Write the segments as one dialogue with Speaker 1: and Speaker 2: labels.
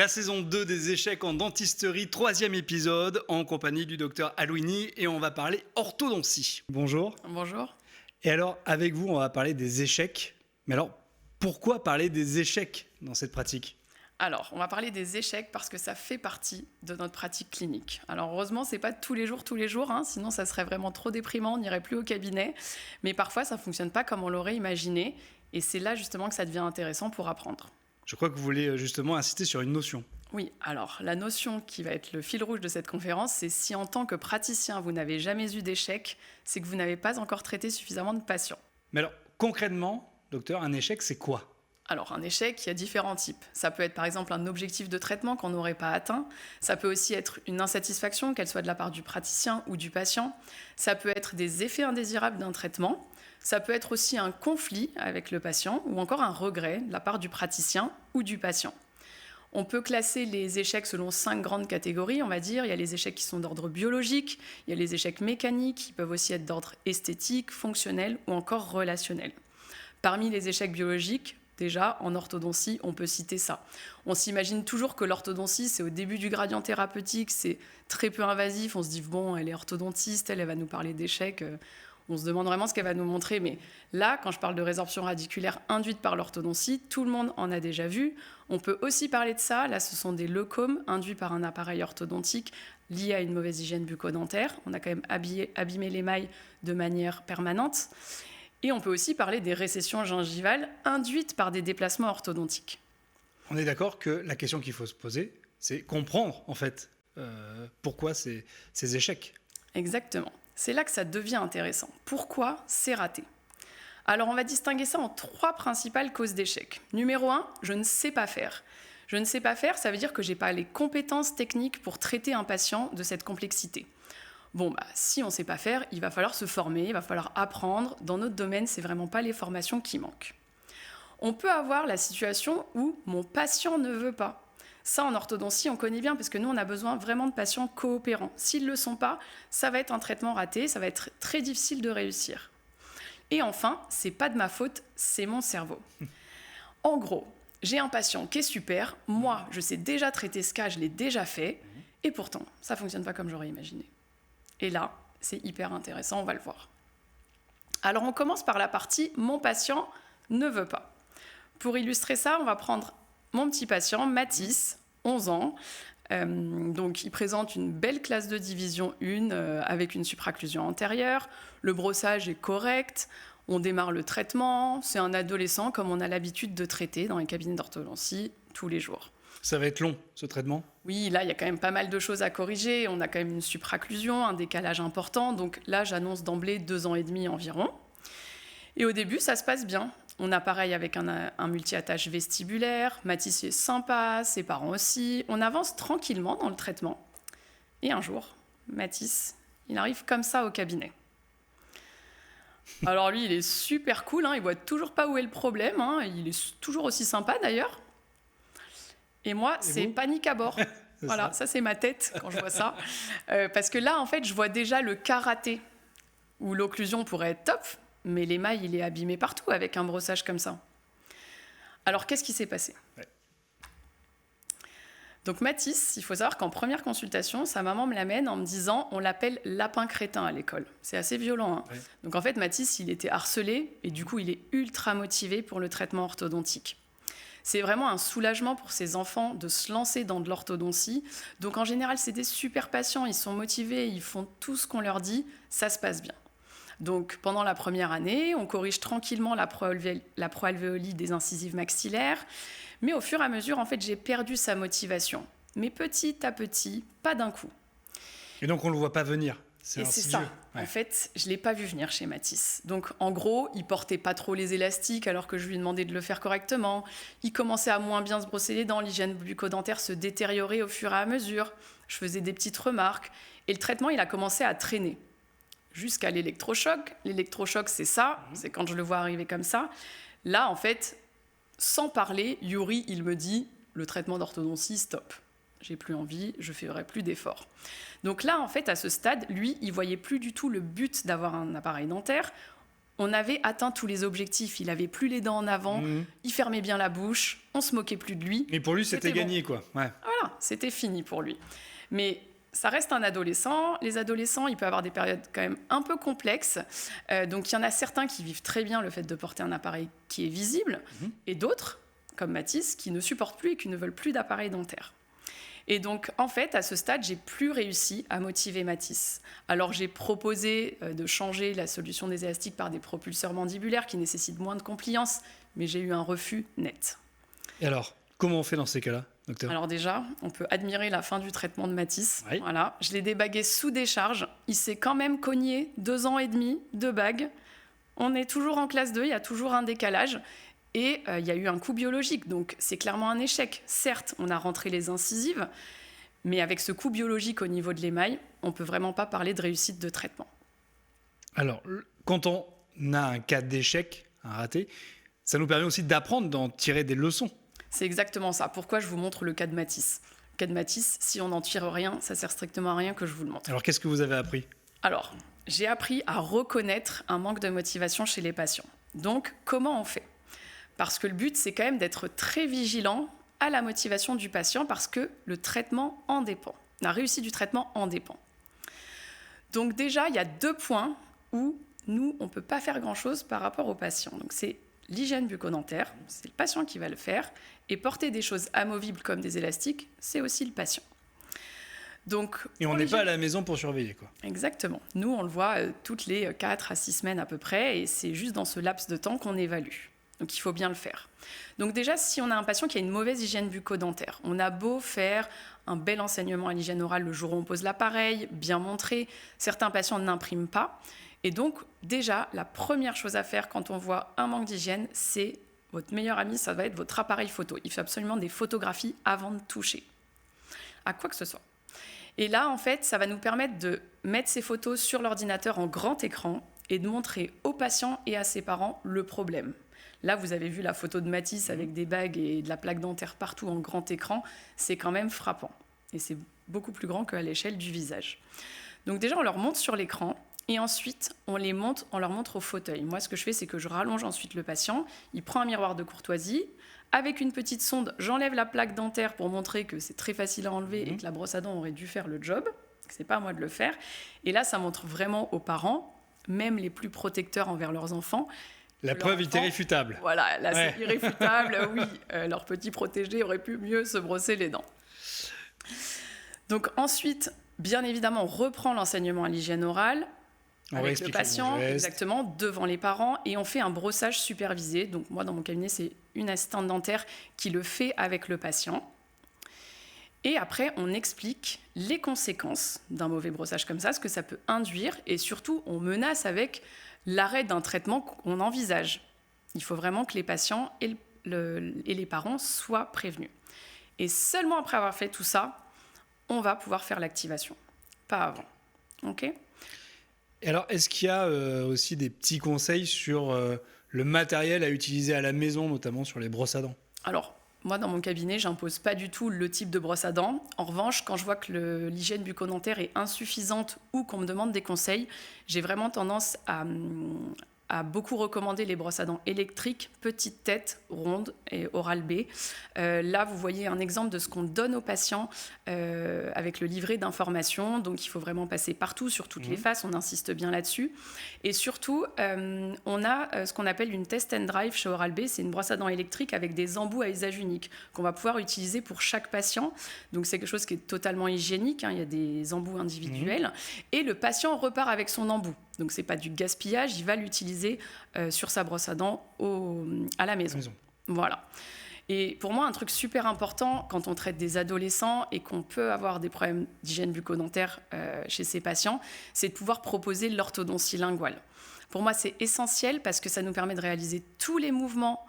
Speaker 1: La saison 2 des échecs en dentisterie, 3e épisode, en compagnie du docteur Alouini, et on va parler orthodontie. Bonjour.
Speaker 2: Bonjour.
Speaker 1: Et alors, avec vous, on va parler des échecs. Mais alors, pourquoi parler des échecs dans cette pratique ?
Speaker 2: Alors, on va parler des échecs parce que ça fait partie de notre pratique clinique. Alors, heureusement, c'est pas tous les jours, hein, sinon ça serait vraiment trop déprimant, on n'irait plus au cabinet. Mais parfois, ça fonctionne pas comme on l'aurait imaginé, et c'est là justement que ça devient intéressant pour apprendre.
Speaker 1: Je crois que vous voulez justement insister sur une notion.
Speaker 2: Oui, alors la notion qui va être le fil rouge de cette conférence, c'est si en tant que praticien, vous n'avez jamais eu d'échec, c'est que vous n'avez pas encore traité suffisamment de patients.
Speaker 1: Mais alors, concrètement, docteur, un échec, c'est quoi ?
Speaker 2: Alors, un échec, il y a différents types. Ça peut être par exemple un objectif de traitement qu'on n'aurait pas atteint. Ça peut aussi être une insatisfaction, qu'elle soit de la part du praticien ou du patient. Ça peut être des effets indésirables d'un traitement. Ça peut être aussi un conflit avec le patient ou encore un regret de la part du praticien ou du patient. On peut classer les échecs selon 5 grandes catégories, on va dire. Il y a les échecs qui sont d'ordre biologique, il y a les échecs mécaniques, qui peuvent aussi être d'ordre esthétique, fonctionnel ou encore relationnel. Parmi les échecs biologiques, déjà, en orthodontie, on peut citer ça. On s'imagine toujours que l'orthodontie, c'est au début du gradient thérapeutique, c'est très peu invasif. On se dit, bon, elle est orthodontiste, elle va nous parler d'échecs. On se demande vraiment ce qu'elle va nous montrer. Mais là, quand je parle de résorption radiculaire induite par l'orthodontie, tout le monde en a déjà vu. On peut aussi parler de ça. Là, ce sont des leucomes induits par un appareil orthodontique lié à une mauvaise hygiène bucco-dentaire. On a quand même abîmé l'émail de manière permanente. Et on peut aussi parler des récessions gingivales induites par des déplacements orthodontiques.
Speaker 1: On est d'accord que la question qu'il faut se poser, c'est comprendre en fait pourquoi ces échecs.
Speaker 2: Exactement. C'est là que ça devient intéressant. Pourquoi c'est raté ? Alors on va distinguer ça en 3 principales causes d'échec. Numéro 1, je ne sais pas faire. Je ne sais pas faire, ça veut dire que je n'ai pas les compétences techniques pour traiter un patient de cette complexité. Bon, si on ne sait pas faire, il va falloir se former, il va falloir apprendre. Dans notre domaine, ce n'est vraiment pas les formations qui manquent. On peut avoir la situation où mon patient ne veut pas. Ça, en orthodontie, on connaît bien parce que nous, on a besoin vraiment de patients coopérants. S'ils ne le sont pas, ça va être un traitement raté, ça va être très difficile de réussir. Et enfin, c'est pas de ma faute, c'est mon cerveau. En gros, j'ai un patient qui est super, moi, je sais déjà traiter ce cas, je l'ai déjà fait, et pourtant, ça ne fonctionne pas comme j'aurais imaginé. Et là, c'est hyper intéressant, on va le voir. Alors, on commence par la partie « mon patient ne veut pas ». Pour illustrer ça, on va prendre mon petit patient, Mathis, 11 ans. Donc, il présente une belle classe de division 1 avec une supracclusion antérieure. Le brossage est correct. On démarre le traitement. C'est un adolescent comme on a l'habitude de traiter dans les cabinets d'orthodontie tous les jours.
Speaker 1: Ça va être long, ce traitement ?
Speaker 2: Oui, là, il y a quand même pas mal de choses à corriger. On a quand même une supracclusion, un décalage important. Donc là, j'annonce d'emblée 2 ans et demi environ. Et au début, ça se passe bien. On a pareil avec un multi-attache vestibulaire. Mathis est sympa, ses parents aussi. On avance tranquillement dans le traitement. Et un jour, Mathis, il arrive comme ça au cabinet. Alors lui, il est super cool, hein, il voit toujours pas où est le problème. Hein, il est toujours aussi sympa d'ailleurs. Et moi, c'est panique à bord. Voilà, ça c'est ma tête quand je vois ça. Parce que là, en fait, je vois déjà le cas raté, où l'occlusion pourrait être top, mais l'émail, il est abîmé partout avec un brossage comme ça. Alors, qu'est-ce qui s'est passé ? Donc, Mathis, il faut savoir qu'en première consultation, sa maman me l'amène en me disant « on l'appelle lapin crétin à l'école ». C'est assez violent. Hein. Donc, en fait, Mathis, il était harcelé et du coup, il est ultra motivé pour le traitement orthodontique. C'est vraiment un soulagement pour ces enfants de se lancer dans de l'orthodontie. Donc, en général, c'est des super patients, ils sont motivés, ils font tout ce qu'on leur dit, ça se passe bien. Donc, pendant la première année, on corrige tranquillement la proalvéolie des incisives maxillaires. Mais au fur et à mesure, en fait, j'ai perdu sa motivation. Mais petit à petit, pas d'un coup.
Speaker 1: Et donc, on ne le voit pas venir.
Speaker 2: C'est ça. Ouais. En fait, je ne l'ai pas vu venir chez Mathis. Donc, en gros, il portait pas trop les élastiques alors que je lui demandais de le faire correctement. Il commençait à moins bien se brosser les dents. L'hygiène bucco-dentaire se détériorait au fur et à mesure. Je faisais des petites remarques. Et le traitement, il a commencé à traîner. Jusqu'à l'électrochoc. L'électrochoc, c'est ça. C'est quand je le vois arriver comme ça. Là, en fait, sans parler, Yuri, il me dit « le traitement d'orthodontie, stop ». J'ai plus envie, je ne ferai plus d'efforts. Donc là, en fait, à ce stade, lui, il voyait plus du tout le but d'avoir un appareil dentaire. on avait atteint tous les objectifs. Il avait plus les dents en avant, il fermait bien la bouche, on se moquait plus de lui.
Speaker 1: Et pour lui, c'était gagné,
Speaker 2: bon.
Speaker 1: quoi. Ouais.
Speaker 2: Voilà, c'était fini pour lui. Mais ça reste un adolescent. Les adolescents, il peut avoir des périodes quand même un peu complexes. Donc, il y en a certains qui vivent très bien le fait de porter un appareil qui est visible, et d'autres, comme Mathis, qui ne supportent plus et qui ne veulent plus d'appareil dentaire. Et donc, en fait, à ce stade, j'ai plus réussi à motiver Mathis. Alors, j'ai proposé de changer la solution des élastiques par des propulseurs mandibulaires qui nécessitent moins de compliance, mais j'ai eu un refus net.
Speaker 1: Et alors, comment on fait dans ces cas-là, docteur ?
Speaker 2: Alors déjà, on peut admirer la fin du traitement de Mathis.
Speaker 1: Oui.
Speaker 2: Voilà, je l'ai débagué sous décharge. Il s'est quand même cogné 2 ans et demi de bague. On est toujours en classe 2, il y a toujours un décalage. Et il y a eu un coût biologique, donc c'est clairement un échec. Certes, on a rentré les incisives, mais avec ce coût biologique au niveau de l'émail, on ne peut vraiment pas parler de réussite de traitement.
Speaker 1: Alors, quand on a un cas d'échec, un raté, ça nous permet aussi d'apprendre, d'en tirer des leçons.
Speaker 2: C'est exactement ça. Pourquoi je vous montre le cas de Mathis ? Le cas de Mathis, si on n'en tire rien, ça sert strictement à rien que je vous le montre.
Speaker 1: Alors, qu'est-ce que vous avez appris ?
Speaker 2: Alors, j'ai appris à reconnaître un manque de motivation chez les patients. Donc, comment on fait ? Parce que le but, c'est quand même d'être très vigilant à la motivation du patient parce que le traitement en dépend. La réussite du traitement en dépend. Donc déjà, il y a 2 points où nous, on ne peut pas faire grand-chose par rapport au patient. Donc c'est l'hygiène bucco-dentaire, c'est le patient qui va le faire, et porter des choses amovibles comme des élastiques, c'est aussi le patient. Donc,
Speaker 1: et on n'est pas à la maison pour surveiller, quoi.
Speaker 2: Exactement. Nous, on le voit toutes les 4 à 6 semaines à peu près, et c'est juste dans ce laps de temps qu'on évalue. Donc, il faut bien le faire. Donc déjà, si on a un patient qui a une mauvaise hygiène bucco-dentaire, on a beau faire un bel enseignement à l'hygiène orale le jour où on pose l'appareil, bien montré, certains patients n'impriment pas. Et donc, déjà, la première chose à faire quand on voit un manque d'hygiène, c'est votre meilleur ami, ça va être votre appareil photo. Il fait absolument des photographies avant de toucher à quoi que ce soit. Et là, en fait, ça va nous permettre de mettre ces photos sur l'ordinateur en grand écran et de montrer aux patients et à ses parents le problème. Là, vous avez vu la photo de Mathis avec des bagues et de la plaque dentaire partout en grand écran. C'est quand même frappant. Et c'est beaucoup plus grand qu'à l'échelle du visage. Donc déjà, on leur montre sur l'écran et ensuite, on leur montre au fauteuil. Moi, ce que je fais, c'est que je rallonge ensuite le patient. Il prend un miroir de courtoisie. Avec une petite sonde, j'enlève la plaque dentaire pour montrer que c'est très facile à enlever et que la brosse à dents aurait dû faire le job. C'est pas à moi de le faire. Et là, ça montre vraiment aux parents, même les plus protecteurs envers leurs enfants,
Speaker 1: la preuve est irréfutable.
Speaker 2: Voilà, là c'est irréfutable, oui. Leur petit protégé aurait pu mieux se brosser les dents. Donc ensuite, bien évidemment, on reprend l'enseignement à l'hygiène orale avec le patient, exactement, devant les parents, et on fait un brossage supervisé. Donc moi, dans mon cabinet, c'est une assistante dentaire qui le fait avec le patient. Et après, on explique les conséquences d'un mauvais brossage comme ça, ce que ça peut induire, et surtout, on menace avec l'arrêt d'un traitement qu'on envisage. Il faut vraiment que les patients et les parents soient prévenus. Et seulement après avoir fait tout ça, on va pouvoir faire l'activation. Pas avant. OK ?
Speaker 1: Et alors, est-ce qu'il y a aussi des petits conseils sur le matériel à utiliser à la maison, notamment sur les brosses à dents ?
Speaker 2: Alors, moi, dans mon cabinet, j'impose pas du tout le type de brosse à dents. En revanche, quand je vois que l'hygiène bucco-dentaire est insuffisante ou qu'on me demande des conseils, j'ai vraiment tendance à beaucoup recommander les brosses à dents électriques, petite tête, ronde et Oral-B. Là, vous voyez un exemple de ce qu'on donne aux patients avec le livret d'information. Donc, il faut vraiment passer partout, sur toutes les faces. On insiste bien là-dessus. Et surtout, on a ce qu'on appelle une test and drive chez Oral-B. C'est une brosse à dents électrique avec des embouts à usage unique qu'on va pouvoir utiliser pour chaque patient. Donc, c'est quelque chose qui est totalement hygiénique. Il y a des embouts individuels. Et le patient repart avec son embout. Donc, ce n'est pas du gaspillage, il va l'utiliser sur sa brosse à dents à la maison. Voilà. Et pour moi, un truc super important quand on traite des adolescents et qu'on peut avoir des problèmes d'hygiène bucco-dentaire chez ces patients, c'est de pouvoir proposer l'orthodontie linguale. Pour moi, c'est essentiel parce que ça nous permet de réaliser tous les mouvements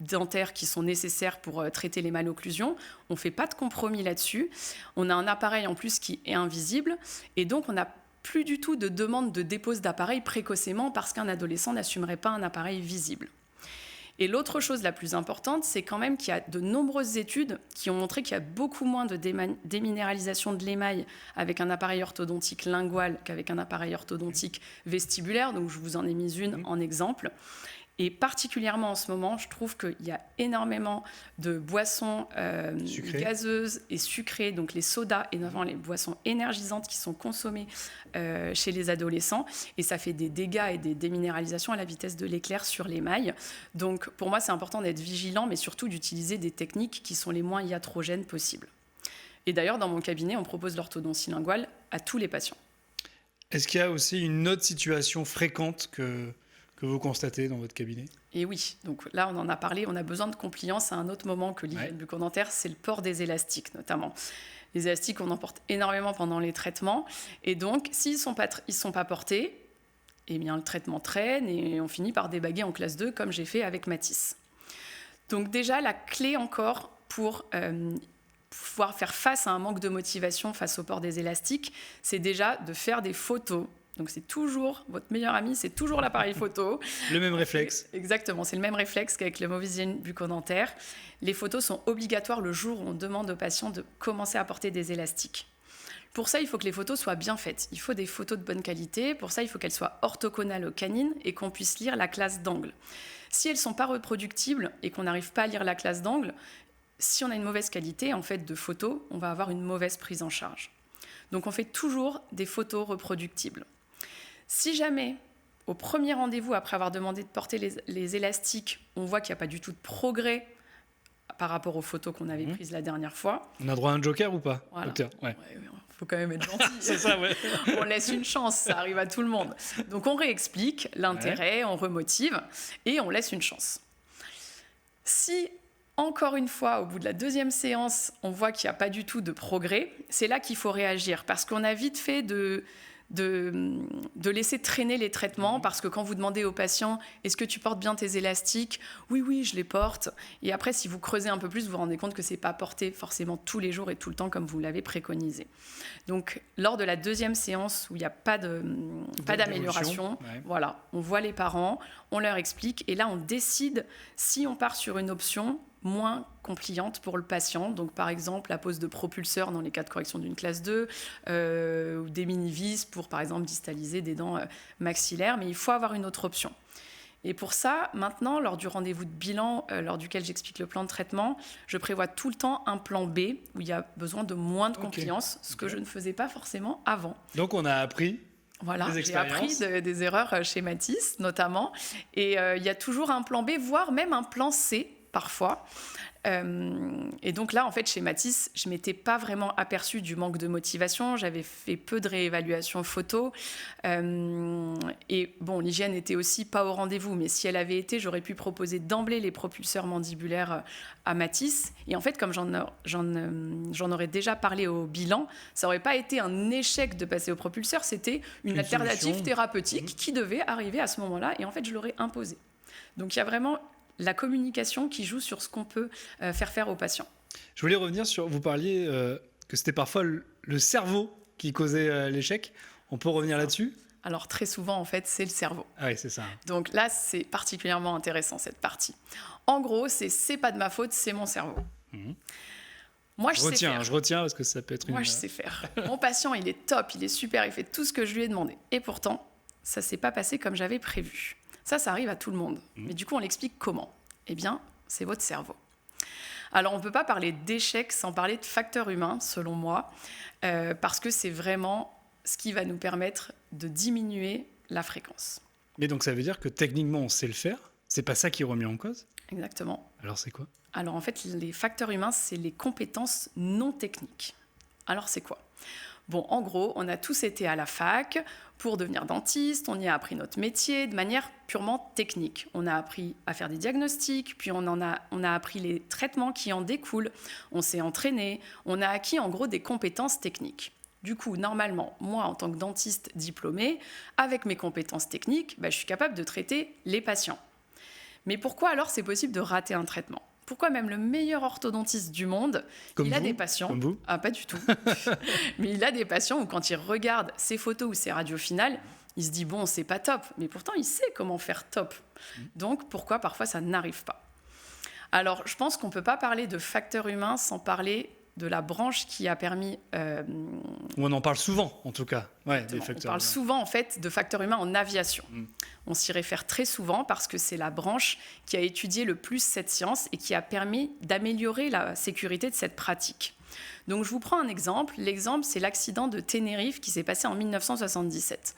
Speaker 2: dentaires qui sont nécessaires pour traiter les malocclusions. On ne fait pas de compromis là-dessus. On a un appareil en plus qui est invisible et donc on a plus du tout de demande de dépose d'appareil précocement parce qu'un adolescent n'assumerait pas un appareil visible. Et l'autre chose la plus importante, c'est quand même qu'il y a de nombreuses études qui ont montré qu'il y a beaucoup moins de déminéralisation de l'émail avec un appareil orthodontique lingual qu'avec un appareil orthodontique vestibulaire. Donc, je vous en ai mis une en exemple. Et particulièrement en ce moment, je trouve qu'il y a énormément de boissons gazeuses et sucrées, donc les sodas et notamment les boissons énergisantes qui sont consommées chez les adolescents. Et ça fait des dégâts et des déminéralisations à la vitesse de l'éclair sur l'émail. Donc pour moi, c'est important d'être vigilant, mais surtout d'utiliser des techniques qui sont les moins iatrogènes possibles. Et d'ailleurs, dans mon cabinet, on propose l'orthodontie linguale à tous les patients.
Speaker 1: Est-ce qu'il y a aussi une autre situation fréquente que vous constatez dans votre cabinet?
Speaker 2: Et oui, donc là on en a parlé, on a besoin de compliance à un autre moment que l'hygiène bucco-dentaire, c'est le port des élastiques notamment. Les élastiques, on en porte énormément pendant les traitements, et donc s'ils sont pas portés, eh bien le traitement traîne et on finit par débaguer en classe 2 comme j'ai fait avec Matisse. Donc déjà la clé encore pour pouvoir faire face à un manque de motivation face au port des élastiques, c'est déjà de faire des photos. Donc c'est toujours, votre meilleur ami, c'est toujours l'appareil photo.
Speaker 1: Le même réflexe.
Speaker 2: Exactement, c'est le même réflexe qu'avec le mauvaise hygiène bucco-dentaire. Les photos sont obligatoires le jour où on demande aux patients de commencer à porter des élastiques. Pour ça, il faut que les photos soient bien faites. Il faut des photos de bonne qualité. Pour ça, il faut qu'elles soient orthogonales aux canines et qu'on puisse lire la classe d'angle. Si elles ne sont pas reproductibles et qu'on n'arrive pas à lire la classe d'angle, si on a une mauvaise qualité en fait, de photos, on va avoir une mauvaise prise en charge. Donc on fait toujours des photos reproductibles. Si jamais, au premier rendez-vous, après avoir demandé de porter les élastiques, on voit qu'il n'y a pas du tout de progrès par rapport aux photos qu'on avait prises la dernière fois.
Speaker 1: On a droit à un joker ou pas,
Speaker 2: voilà.
Speaker 1: docteur?
Speaker 2: Ouais, faut quand même être gentil.
Speaker 1: C'est ça, ouais.
Speaker 2: On laisse une chance, ça arrive à tout le monde. Donc on réexplique l'intérêt, on remotive et on laisse une chance. Si, encore une fois, au bout de la deuxième séance, on voit qu'il n'y a pas du tout de progrès, c'est là qu'il faut réagir parce qu'on a vite fait de laisser traîner les traitements parce que quand vous demandez au patient « Est-ce que tu portes bien tes élastiques ?» « Oui, je les porte. » Et après, si vous creusez un peu plus, vous vous rendez compte que ce n'est pas porté forcément tous les jours et tout le temps comme vous l'avez préconisé. Donc, lors de la deuxième séance où il n'y a pas d'amélioration, voilà, on voit les parents, on leur explique et là, on décide si on part sur une option moins compliante pour le patient. Donc, par exemple, la pose de propulseur dans les cas de correction d'une classe 2 ou des mini-vis pour, par exemple, distaliser des dents maxillaires. Mais il faut avoir une autre option. Et pour ça, maintenant, lors du rendez-vous de bilan, lors duquel j'explique le plan de traitement, je prévois tout le temps un plan B où il y a besoin de moins de compliance, ce que je ne faisais pas forcément avant.
Speaker 1: Donc, on a appris
Speaker 2: Voilà, j'ai appris des erreurs chez Matisse, notamment. Et il y a toujours un plan B, voire même un plan C, parfois. Et donc là, en fait, chez Matisse, je ne m'étais pas vraiment aperçue du manque de motivation. J'avais fait peu de réévaluation photo. Et bon, l'hygiène n'était aussi pas au rendez-vous. Mais si elle avait été, j'aurais pu proposer d'emblée les propulseurs mandibulaires à Matisse. Et en fait, comme j'en aurais déjà parlé au bilan, ça n'aurait pas été un échec de passer au propulseur. C'était une alternative thérapeutique qui devait arriver à ce moment-là. Et en fait, je l'aurais imposée. Donc, il y a vraiment la communication qui joue sur ce qu'on peut faire aux patients.
Speaker 1: Je voulais revenir sur... Vous parliez que c'était parfois le cerveau qui causait l'échec. On peut revenir là-dessus ?
Speaker 2: Alors, très souvent, en fait, c'est le cerveau.
Speaker 1: Ah oui, c'est ça.
Speaker 2: Donc là, c'est particulièrement intéressant, cette partie. En gros, c'est pas de ma faute, c'est mon cerveau. Moi, je
Speaker 1: retiens parce que ça peut être
Speaker 2: Moi, je sais faire. Mon patient, il est top, il est super, il fait tout ce que je lui ai demandé. Et pourtant, ça s'est pas passé comme j'avais prévu. Ça arrive à tout le monde. Mais du coup, on l'explique comment ? Eh bien, c'est votre cerveau. Alors, on ne peut pas parler d'échec sans parler de facteur humain, selon moi, parce que c'est vraiment ce qui va nous permettre de diminuer la fréquence.
Speaker 1: Mais donc, ça veut dire que techniquement, on sait le faire ? C'est pas ça qui est remis en cause ?
Speaker 2: Exactement.
Speaker 1: Alors, c'est quoi ?
Speaker 2: Alors, en fait, les facteurs humains, c'est les compétences non techniques. Alors, c'est quoi ? Bon, en gros, on a tous été à la fac pour devenir dentiste, on y a appris notre métier de manière purement technique. On a appris à faire des diagnostics, puis on a appris les traitements qui en découlent, on s'est entraîné, on a acquis en gros des compétences techniques. Du coup, normalement, moi, en tant que dentiste diplômé, avec mes compétences techniques, je suis capable de traiter les patients. Mais pourquoi alors c'est possible de rater un traitement ? Pourquoi même le meilleur orthodontiste du monde, il a des patients...
Speaker 1: Comme vous ?
Speaker 2: Ah, pas du tout. Mais il a des patients où quand il regarde ses photos ou ses radios finales, Il se dit, bon, c'est pas top, mais pourtant, il sait comment faire top. Donc, pourquoi parfois ça n'arrive pas? Alors, je pense qu'on ne peut pas parler de facteur humain sans parler de la branche qui a permis...
Speaker 1: On en parle souvent, en tout cas. Ouais, des
Speaker 2: on
Speaker 1: facteurs
Speaker 2: parle
Speaker 1: humains.
Speaker 2: souvent, en fait, de facteurs humains en aviation. On s'y réfère très souvent parce que c'est la branche qui a étudié le plus cette science et qui a permis d'améliorer la sécurité de cette pratique. Donc, je vous prends un exemple. L'exemple, c'est l'accident de Tenerife qui s'est passé en 1977.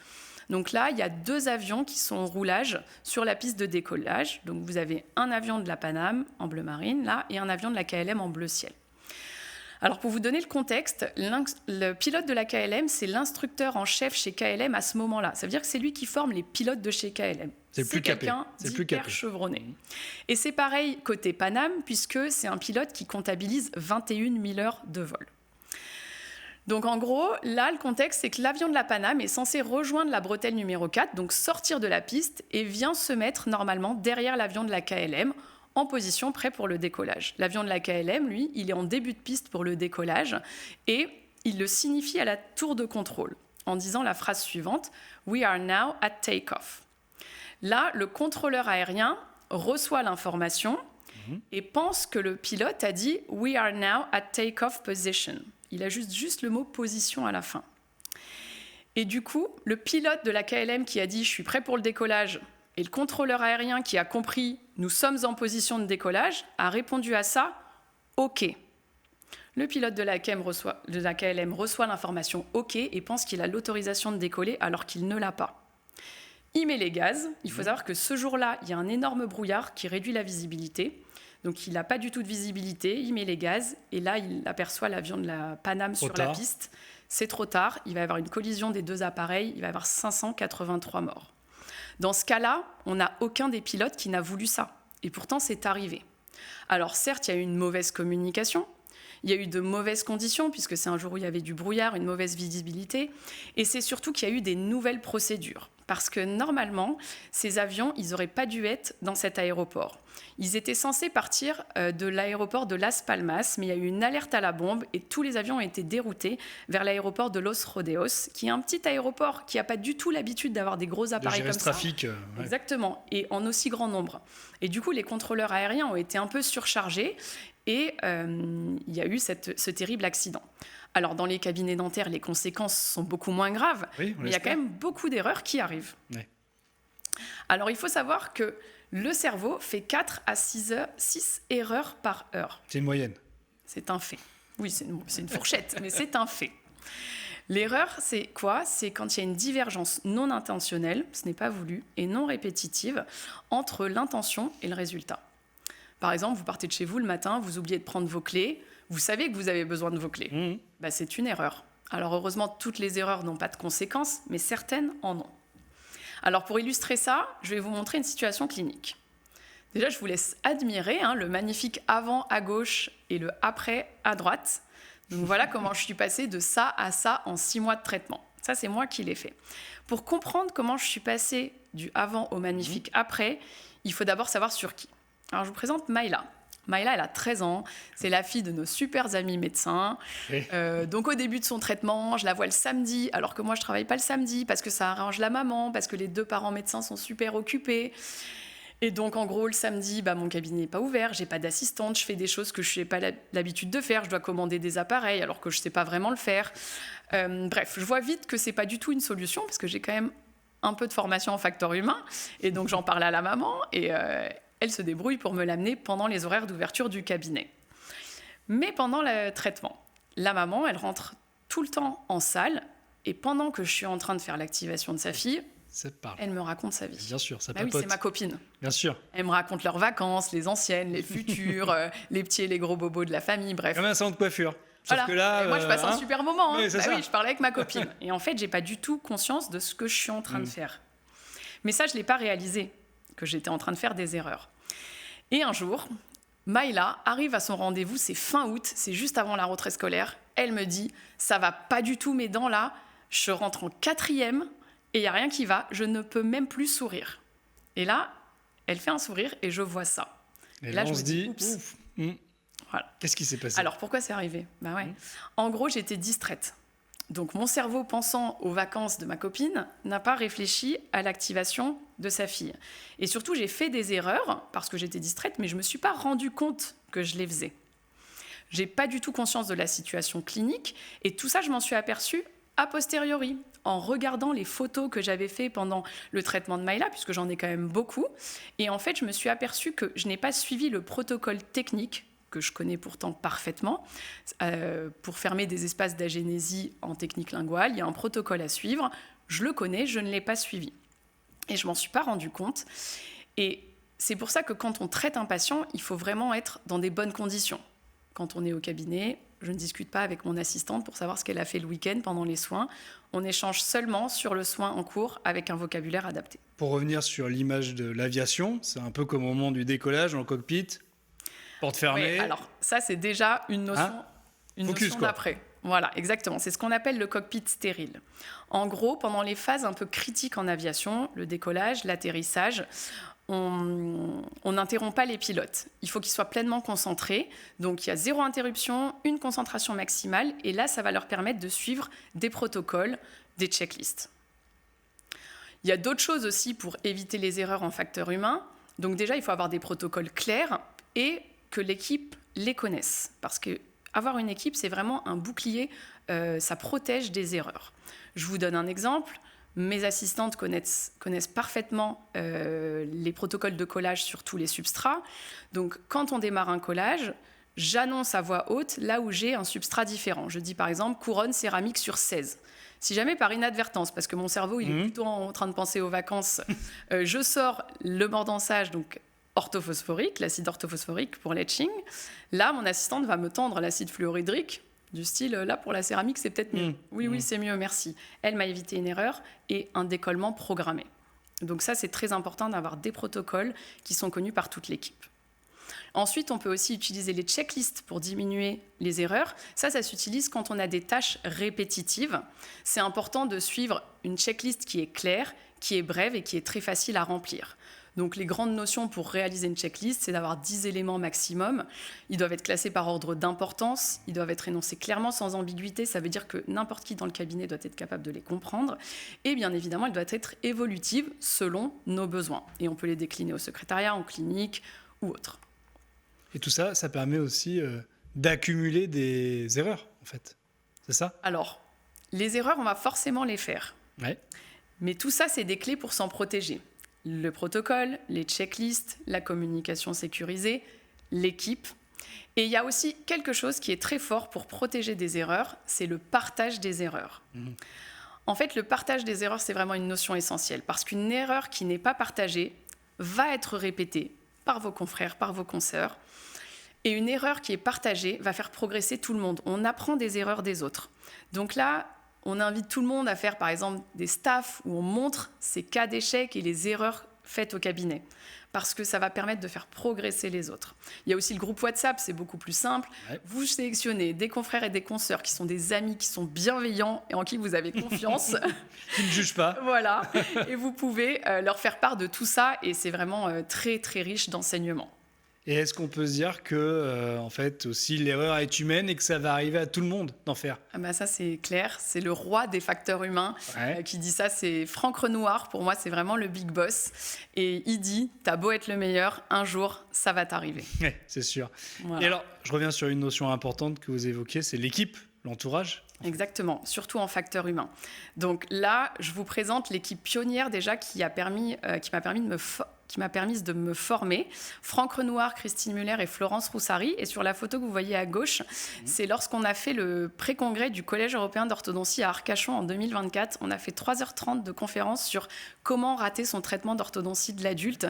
Speaker 2: Donc là, il y a 2 avions qui sont en roulage sur la piste de décollage. Donc, vous avez un avion de la Paname en bleu marine, là, et un avion de la KLM en bleu ciel. Alors, pour vous donner le contexte, le pilote de la KLM, c'est l'instructeur en chef chez KLM à ce moment-là. Ça veut dire que c'est lui qui forme les pilotes de chez KLM.
Speaker 1: C'est le plus capé.
Speaker 2: Quelqu'un d'hyper chevronné. Et c'est pareil côté Paname, puisque c'est un pilote qui comptabilise 21 000 heures de vol. Donc, en gros, là, le contexte, c'est que l'avion de la Paname est censé rejoindre la bretelle numéro 4, donc sortir de la piste, et vient se mettre normalement derrière l'avion de la KLM, en position prêt pour le décollage. L'avion de la KLM, lui, il est en début de piste pour le décollage et il le signifie à la tour de contrôle en disant la phrase suivante « We are now at take-off ». Là, le contrôleur aérien reçoit l'information et pense que le pilote a dit « We are now at take-off position ». Il a juste le mot « position » à la fin. Et du coup, le pilote de la KLM qui a dit « Je suis prêt pour le décollage », et le contrôleur aérien qui a compris « Nous sommes en position de décollage » a répondu à ça « OK ». Le pilote de la KLM reçoit l'information « OK » et pense qu'il a l'autorisation de décoller alors qu'il ne l'a pas. Il met les gaz. Il faut savoir que ce jour-là, il y a un énorme brouillard qui réduit la visibilité. Donc, il n'a pas du tout de visibilité. Il met les gaz et là, il aperçoit l'avion de la Paname sur la piste. C'est trop tard. Il va y avoir une collision des 2 appareils. Il va y avoir 583 morts. Dans ce cas-là, on n'a aucun des pilotes qui n'a voulu ça. Et pourtant, c'est arrivé. Alors certes, il y a eu une mauvaise communication, il y a eu de mauvaises conditions, puisque c'est un jour où il y avait du brouillard, une mauvaise visibilité, et c'est surtout qu'il y a eu des nouvelles procédures. Parce que normalement, ces avions, ils n'auraient pas dû être dans cet aéroport. Ils étaient censés partir de l'aéroport de Las Palmas, mais il y a eu une alerte à la bombe et tous les avions ont été déroutés vers l'aéroport de Los Rodeos, qui est un petit aéroport qui n'a pas du tout l'habitude d'avoir des gros appareils comme ça.
Speaker 1: Trafic, ouais.
Speaker 2: Exactement, et en aussi grand nombre. Et du coup, les contrôleurs aériens ont été un peu surchargés et il y a eu ce terrible accident. Alors, dans les cabinets dentaires, les conséquences sont beaucoup moins graves, mais il y a quand même beaucoup d'erreurs qui arrivent. Ouais. Alors, il faut savoir que le cerveau fait 4 à 6 erreurs par heure.
Speaker 1: C'est une moyenne.
Speaker 2: C'est un fait. Oui, c'est une fourchette, mais c'est un fait. L'erreur, c'est quoi? C'est quand il y a une divergence non intentionnelle, ce n'est pas voulu, et non répétitive, entre l'intention et le résultat. Par exemple, vous partez de chez vous le matin, vous oubliez de prendre vos clés, vous savez que vous avez besoin de vos clés. C'est une erreur. Alors heureusement, toutes les erreurs n'ont pas de conséquences, mais certaines en ont. Alors pour illustrer ça, je vais vous montrer une situation clinique. Déjà, je vous laisse admirer le magnifique avant à gauche et le après à droite. Donc voilà comment je suis passée de ça à ça en 6 mois de traitement. Ça, c'est moi qui l'ai fait. Pour comprendre comment je suis passée du avant au magnifique après, il faut d'abord savoir sur qui. Alors je vous présente Maïla. Maïla, elle a 13 ans, c'est la fille de nos super amis médecins. Donc au début de son traitement, je la vois le samedi, alors que moi je travaille pas le samedi parce que ça arrange la maman, parce que les 2 parents médecins sont super occupés. Et donc en gros le samedi, mon cabinet n'est pas ouvert, j'ai pas d'assistante, je fais des choses que je n'ai pas l'habitude de faire, je dois commander des appareils alors que je sais pas vraiment le faire. Bref, je vois vite que c'est pas du tout une solution parce que j'ai quand même un peu de formation en facteur humain et donc j'en parle à la maman et elle se débrouille pour me l'amener pendant les horaires d'ouverture du cabinet. Mais pendant le traitement, la maman, elle rentre tout le temps en salle et pendant que je suis en train de faire l'activation de sa fille, elle me raconte sa vie.
Speaker 1: Bien sûr, ça
Speaker 2: papote. Oui, c'est ma copine.
Speaker 1: Bien sûr.
Speaker 2: Elle me raconte leurs vacances, les anciennes, les futures, les petits et les gros bobos de la famille, bref.
Speaker 1: Comme un salon de coiffure. Sauf
Speaker 2: voilà.
Speaker 1: que là,
Speaker 2: et moi, je passe un super moment.
Speaker 1: Oui,
Speaker 2: oui, je parlais avec ma copine. Et en fait, j'ai pas du tout conscience de ce que je suis en train de faire. Mais ça, je l'ai pas réalisé, que j'étais en train de faire des erreurs. Et un jour, Maïla arrive à son rendez-vous, c'est fin août, c'est juste avant la rentrée scolaire. Elle me dit, ça va pas du tout mes dents là, je rentre en 4e et il n'y a rien qui va, je ne peux même plus sourire. Et là, elle fait un sourire et je vois ça.
Speaker 1: Et là, je me dis,
Speaker 2: oups.
Speaker 1: Voilà. Qu'est-ce qui s'est passé?
Speaker 2: Alors, pourquoi c'est arrivé? En gros, j'étais distraite. Donc mon cerveau, pensant aux vacances de ma copine, n'a pas réfléchi à l'activation de sa fille. Et surtout, j'ai fait des erreurs parce que j'étais distraite, mais je ne me suis pas rendu compte que je les faisais. J'ai pas du tout conscience de la situation clinique et tout ça, je m'en suis aperçue a posteriori, en regardant les photos que j'avais fait pendant le traitement de Maïla, puisque j'en ai quand même beaucoup. Et en fait, je me suis aperçue que je n'ai pas suivi le protocole technique que je connais pourtant parfaitement, pour fermer des espaces d'agénésie en technique linguale. Il y a un protocole à suivre, je le connais, je ne l'ai pas suivi. Et je ne m'en suis pas rendu compte. Et c'est pour ça que quand on traite un patient, il faut vraiment être dans des bonnes conditions. Quand on est au cabinet, je ne discute pas avec mon assistante pour savoir ce qu'elle a fait le week-end pendant les soins. On échange seulement sur le soin en cours avec un vocabulaire adapté.
Speaker 1: Pour revenir sur l'image de l'aviation, c'est un peu comme au moment du décollage dans le cockpit. Porte fermée.
Speaker 2: Oui, alors ça, c'est déjà une notion, notion d'après. Voilà, exactement. C'est ce qu'on appelle le cockpit stérile. En gros, pendant les phases un peu critiques en aviation, le décollage, l'atterrissage, on n'interrompt pas les pilotes. Il faut qu'ils soient pleinement concentrés. Donc, il y a 0 interruption, une concentration maximale. Et là, ça va leur permettre de suivre des protocoles, des checklists. Il y a d'autres choses aussi pour éviter les erreurs en facteur humain. Donc déjà, il faut avoir des protocoles clairs et que l'équipe les connaisse. Parce qu'avoir une équipe, c'est vraiment un bouclier, ça protège des erreurs. Je vous donne un exemple. Mes assistantes connaissent parfaitement les protocoles de collage sur tous les substrats. Donc, quand on démarre un collage, j'annonce à voix haute là où j'ai un substrat différent. Je dis par exemple couronne céramique sur 16. Si jamais par inadvertance, parce que mon cerveau il est plutôt en train de penser aux vacances, je sors le mordançage, donc orthophosphorique, l'acide orthophosphorique pour l'etching. Là, mon assistante va me tendre l'acide fluorhydrique, du style, là, pour la céramique, c'est peut-être mieux. Oui, c'est mieux, merci. Elle m'a évité une erreur et un décollement programmé. Donc ça, c'est très important d'avoir des protocoles qui sont connus par toute l'équipe. Ensuite, on peut aussi utiliser les checklists pour diminuer les erreurs. Ça s'utilise quand on a des tâches répétitives. C'est important de suivre une checklist qui est claire, qui est brève et qui est très facile à remplir. Donc les grandes notions pour réaliser une checklist, c'est d'avoir 10 éléments maximum. Ils doivent être classés par ordre d'importance, ils doivent être énoncés clairement sans ambiguïté, ça veut dire que n'importe qui dans le cabinet doit être capable de les comprendre. Et bien évidemment, elles doivent être évolutives selon nos besoins. Et on peut les décliner au secrétariat, en clinique ou autre.
Speaker 1: Et tout ça, ça permet aussi d'accumuler des erreurs, en fait. C'est ça ?
Speaker 2: Alors, les erreurs, on va forcément les faire.
Speaker 1: Ouais.
Speaker 2: Mais tout ça, c'est des clés pour s'en protéger. Le protocole, les checklists, la communication sécurisée, l'équipe. Et il y a aussi quelque chose qui est très fort pour protéger des erreurs, c'est le partage des erreurs. En fait, le partage des erreurs, c'est vraiment une notion essentielle, parce qu'une erreur qui n'est pas partagée va être répétée par vos confrères, par vos consoeurs, et une erreur qui est partagée va faire progresser tout le monde. On apprend des erreurs des autres. Donc là, on invite tout le monde à faire, par exemple, des staffs où on montre ces cas d'échecs et les erreurs faites au cabinet, parce que ça va permettre de faire progresser les autres. Il y a aussi le groupe WhatsApp, c'est beaucoup plus simple. Ouais. Vous sélectionnez des confrères et des consoeurs qui sont des amis, qui sont bienveillants et en qui vous avez confiance.
Speaker 1: Qui ne jugent pas.
Speaker 2: Voilà. Et vous pouvez leur faire part de tout ça et c'est vraiment très, très riche d'enseignements.
Speaker 1: Et est-ce qu'on peut se dire que, en fait, aussi l'erreur est humaine et que ça va arriver à tout le monde d'en faire ?
Speaker 2: Ah bah ça, c'est clair. C'est le roi des facteurs humains qui dit ça. C'est Franck Renouard. Pour moi, c'est vraiment le big boss. Et il dit, t'as beau être le meilleur, un jour, ça va t'arriver.
Speaker 1: Oui, c'est sûr.
Speaker 2: Voilà.
Speaker 1: Et alors, je reviens sur une notion importante que vous évoquiez, c'est l'équipe, l'entourage.
Speaker 2: Exactement, surtout en facteur humain. Donc là, je vous présente l'équipe pionnière déjà qui m'a permis de me former. Franck Renouard, Christine Muller et Florence Roussari. Et sur la photo que vous voyez à gauche, c'est lorsqu'on a fait le pré-congrès du Collège européen d'orthodontie à Arcachon en 2024. On a fait 3h30 de conférence sur comment rater son traitement d'orthodontie de l'adulte.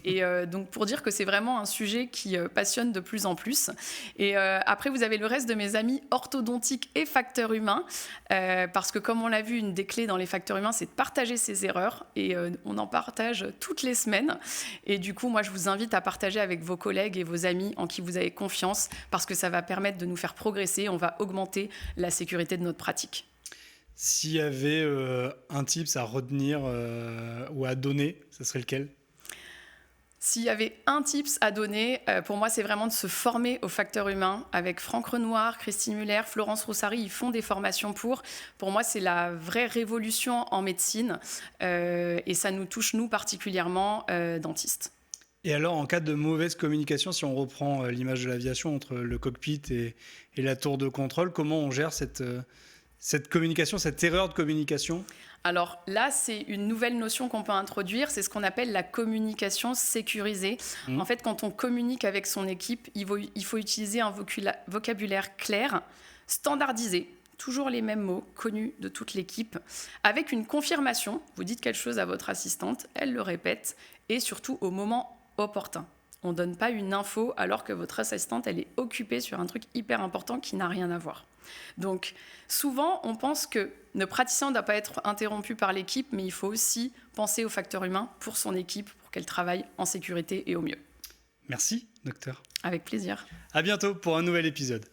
Speaker 2: Et donc pour dire que c'est vraiment un sujet qui passionne de plus en plus. Et après, vous avez le reste de mes amis orthodontiques et facteurs humains. Parce que comme on l'a vu, une des clés dans les facteurs humains, c'est de partager ses erreurs. Et on en partage toutes les semaines. Et du coup, moi, je vous invite à partager avec vos collègues et vos amis en qui vous avez confiance parce que ça va permettre de nous faire progresser. On va augmenter la sécurité de notre pratique.
Speaker 1: S'il y avait un tips à retenir ou à donner, ce serait lequel ?
Speaker 2: S'il y avait un tips à donner, pour moi, c'est vraiment de se former au facteur humain. Avec Franck Renoir, Christine Muller, Florence Roussari, ils font des formations pour. Pour moi, c'est la vraie révolution en médecine et ça nous touche, nous, particulièrement, dentistes.
Speaker 1: Et alors, en cas de mauvaise communication, si on reprend l'image de l'aviation entre le cockpit et la tour de contrôle, comment on gère cette communication, cette erreur de communication ?
Speaker 2: Alors là, c'est une nouvelle notion qu'on peut introduire, c'est ce qu'on appelle la communication sécurisée. En fait, quand on communique avec son équipe, il faut utiliser un vocabulaire clair, standardisé, toujours les mêmes mots, connus de toute l'équipe, avec une confirmation. Vous dites quelque chose à votre assistante, elle le répète, et surtout au moment opportun. On ne donne pas une info alors que votre assistante, elle est occupée sur un truc hyper important qui n'a rien à voir. Donc, souvent, on pense que le praticien ne doit pas être interrompu par l'équipe, mais il faut aussi penser au facteur humain pour son équipe, pour qu'elle travaille en sécurité et au mieux.
Speaker 1: Merci, docteur.
Speaker 2: Avec plaisir.
Speaker 1: À bientôt pour un nouvel épisode.